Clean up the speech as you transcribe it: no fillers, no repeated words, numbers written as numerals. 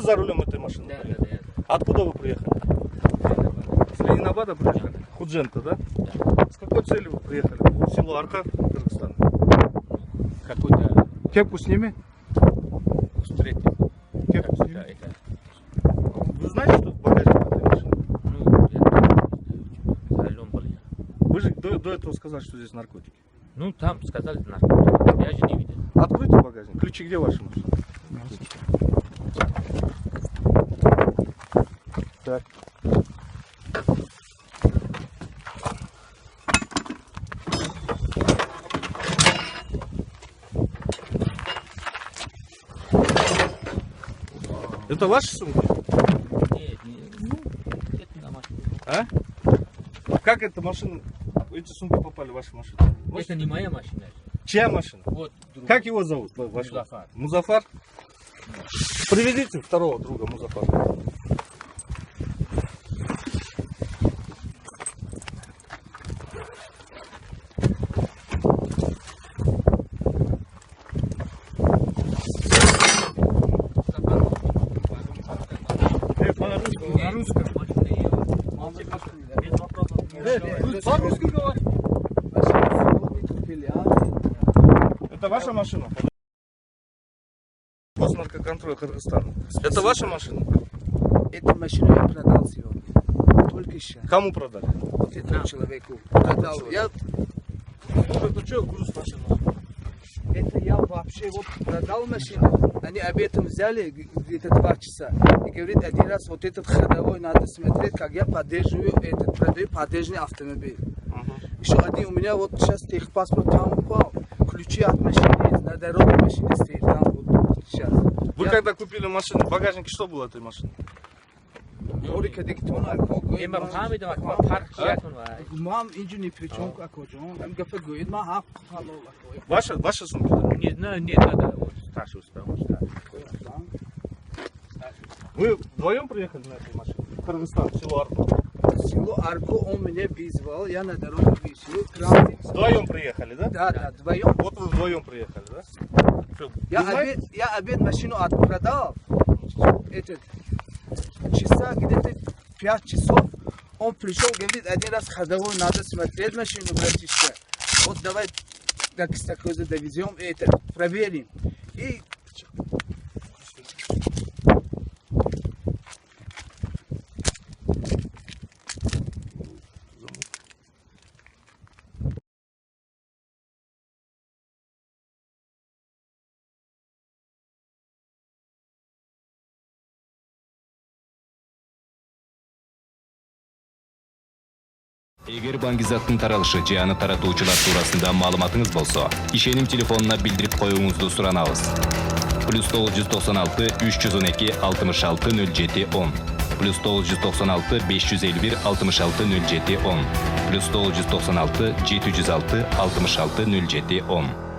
за рулем этой машины? Да. Откуда вы приехали? С Ленинабада приехали? Худжента, да? Да. С какой целью вы приехали? В село Арка, Кыргызстан. Какой-то Кепку сними. встретил. Кепку сними. Да, это. Вы знаете, что в багажнике этой машины? Ну, я за рулем был я. Вы же до этого сказали, что здесь наркотики. Ну, там сказали наркотики. Я же не видел. Откройте багажник. Ключи где ваши машины? Так. Это ваши сумки? Нет, ну, где-то на машине. А? Как эта машина, эти сумки попали в вашу машину? Это не моя машина. Чья машина? Вот другой. Как его зовут? Музафар. Музафар? Приведите второго друга Музафара. На русском. По-русски говорит. Это ваша машина? Госнаркоконтроль Кыргызстана. Это ваша машина? Эту машину я продал сегодня. Только сейчас. Кому продали? Вот этому человеку продал. Я, Это что, груз машина? это я вообще вот продал машину. Они об этом взяли где-то 2 часа. И говорит, один раз вот этот ходовой надо смотреть, как я поддерживаю этот, продаю поддержный автомобиль. Еще один у меня вот сейчас техпаспорт там упал. Ключи от машины на дороге машины стоит там вот сейчас. Вы когда купили машину, в багажнике что было этой машины? Имам Хамид, парк yakın var. Мам, инженер причем как он? Там гафе говорит, ма хак халол. Ваши сумки? Да? Не знаю, не надо. Вот старший успел. Вы вдвоем приехали на этой машине? В Кыргызстан, в село Арку. Село Арку он меня вызвал, я на дороге вышел. Транзит. Вдвоем приехали, да? Да, вдвоем. Вот вы вдвоем приехали, да? Что, Я обед машину отпродал. Этот часа где-то 5 часов. Он пришел, говорит, один раз ходовой надо смотреть машину, братишка. Вот давай как такое довезем, это проверим. И Эгер баңгизаттын таралышы же аны таратуучулар туурасында маалыматыңыз болсо, ишеним телефонуна билдирип коюңузду суранабыз. +996 312 66 07 10. +996 551 66 07 10. +996 706 66 07 10.